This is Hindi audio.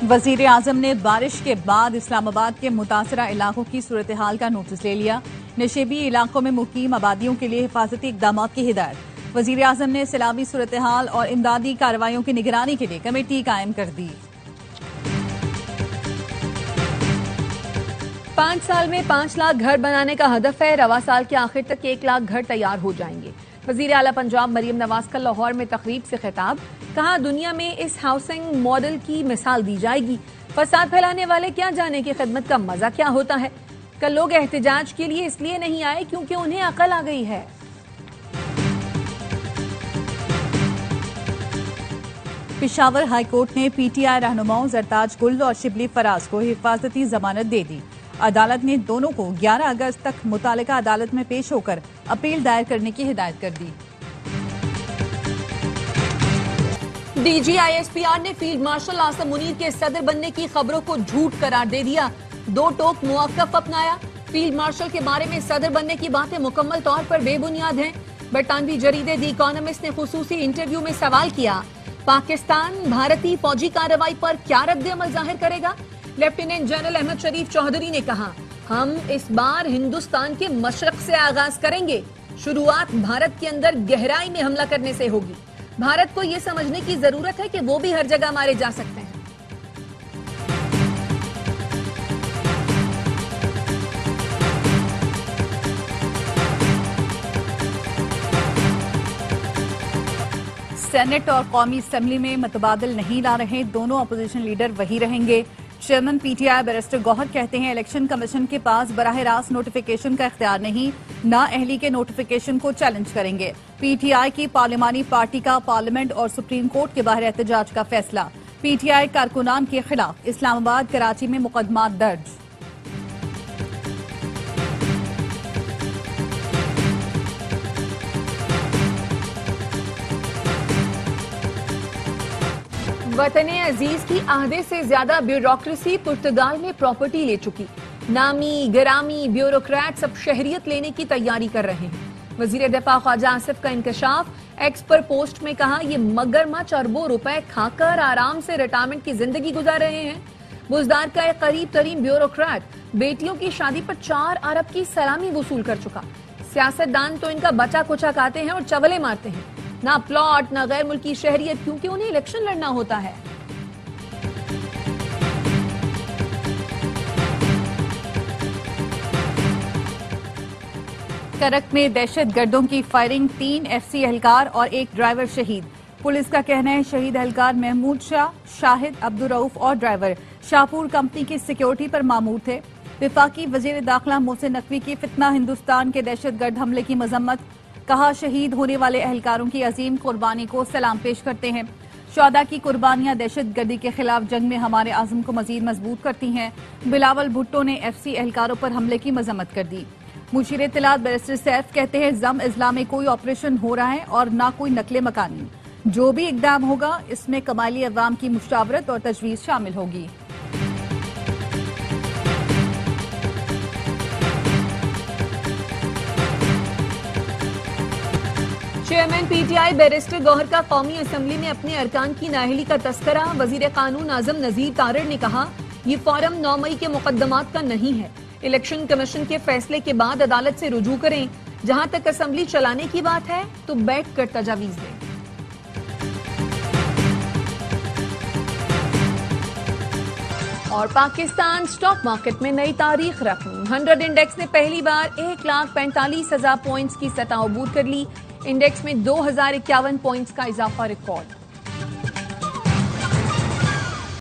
वजीर आजम ने बारिश के बाद इस्लामाबाद के मुतासरा इलाकों की सूरत हाल का नोटिस ले लिया। नशेबी इलाकों में मुकीम आबादियों के लिए हिफाजती इकदाम की हिदायत। वजीर आजम ने सैलाबी सूरत हाल और इमदादी कार्रवाइयों की निगरानी के लिए कमेटी कायम कर दी। 5 साल में 5 लाख घर बनाने का हदफ है। रवा साल के आखिर तक 1 लाख घर तैयार हो जाएंगे। वजीर आला पंजाब मरियम नवाज का लाहौर में तकरीब से खिताब। कहा, दुनिया में इस हाउसिंग मॉडल की मिसाल दी जाएगी। फसाद फैलाने वाले क्या जाने कि खिदमत का मजा क्या होता है। कल लोग एहतजाज के लिए इसलिए नहीं आए क्योंकि उन्हें अकल आ गई है। पेशावर हाईकोर्ट ने पीटीआई रहनुमाओं जरताज गुल और शिबली फराज को हिफाजती जमानत दे दी। अदालत ने दोनों को 11 अगस्त तक मुतालिका अदालत में पेश होकर अपील दायर करने की हिदायत कर दी। DGISPR ने फील्ड मार्शल आसम मुनीर के सदर बनने की खबरों को झूठ करार दे दिया। 2 टोक मुआक्कफ अपनाया। फील्ड मार्शल के बारे में सदर बनने की बातें मुकम्मल तौर पर बेबुनियाद हैं। बरतानवी जरीदे दी इकोनॉमिस्ट ने खुसूसी इंटरव्यू में सवाल किया, पाकिस्तान भारतीय फौजी कार्रवाई पर क्या रद्द-ए-अमल जाहिर करेगा। लेफ्टिनेंट जनरल अहमद शरीफ चौधरी ने कहा, हम इस बार हिंदुस्तान के मशरक से आगाज करेंगे। शुरुआत भारत के अंदर गहराई में हमला करने से होगी। भारत को यह समझने की जरूरत है कि वो भी हर जगह मारे जा सकते हैं। सेनेट और कौमी असेंबली में मतबादल नहीं ला रहे दोनों अपोजिशन लीडर वही रहेंगे। चेयरमैन पीटीआई बैरिस्टर गौहर कहते हैं, इलेक्शन कमीशन के पास बराह रास्त नोटिफिकेशन का इख्तियार नहीं, ना अहली के नोटिफिकेशन को चैलेंज करेंगे। पीटीआई की पार्लिमानी पार्टी का पार्लियामेंट और सुप्रीम कोर्ट के बाहर एहतजाज का फैसला। पीटीआई कारकुनान के खिलाफ इस्लामाबाद कराची में मुकदमा दर्ज। वतने अजीज की आधे से ज्यादा ब्यूरोक्रेसी पुर्तगाल में प्रॉपर्टी ले चुकी। नामी गिरामी ब्यूरोक्रेट्स अब शहरियत लेने की तैयारी कर रहे हैं। वजीर दफा ख्वाजा आसिफ का इंकशाफ। एक्स पर पोस्ट में कहा, ये मगरमच्छ अरबों रुपए खाकर आराम से रिटायरमेंट की जिंदगी गुजार रहे हैं। बुजदार का एक करीब तरीन ब्यूरोक्रेट बेटियों की शादी पर 4 अरब की सलामी वसूल कर चुका। सियासतदान तो इनका बचा कुचा खाते हैं और चवले मारते हैं। ना प्लॉट ना गैर मुल्की शहरियत, क्योंकि उन्हें इलेक्शन लड़ना होता है। करक में दहशत गर्दों की फायरिंग, 3 FC एहलकार और 1 ड्राइवर शहीद। पुलिस का कहना है, शहीद एहलकार महमूद शाह, शाहिद, अब्दुल रऊफ और ड्राइवर शाहपुर कंपनी की सिक्योरिटी पर मामूर थे। विफाकी वजीर दाखिला मोहसिन नकवी की फितना हिंदुस्तान के दहशत गर्द हमले की मजम्मत। कहा, शहीद होने वाले एहलकारों की अजीम कुर्बानी को सलाम पेश करते हैं। शौदा की कुर्बानियां दहशत गर्दी के खिलाफ जंग में हमारे आज़म को मजीद मजबूत करती हैं। बिलावल भुट्टो ने FC एहलकारों पर हमले की मजम्मत कर दी। मुशीर इत्तलात बैरिस्टर सैफ कहते हैं, जम इजला में कोई ऑपरेशन हो रहा है और ना कोई नकले मकानी। जो भी इकदाम होगा इसमें कमाली अवाम की मुशावरत और तजवीज शामिल होगी। चेयरमैन पीटीआई बैरिस्टर गौहर का कौमी असेंबली में अपने अरकान की नाअहली का तस्करा। वजीर कानून आजम नजीर तारड़ ने कहा, ये फॉरम 9 मई के मुकदमात का नहीं है। इलेक्शन कमीशन के फैसले के बाद अदालत से रुजू करें। जहां तक असेंबली चलाने की बात है तो बैठकर तजावीज दें। और पाकिस्तान स्टॉक मार्केट में नई तारीख रकम। 100 इंडेक्स ने पहली बार 1,45,000 पॉइंट्स की सतह अबूर कर ली। इंडेक्स में 2051 पॉइंट्स का इजाफा रिकॉर्ड।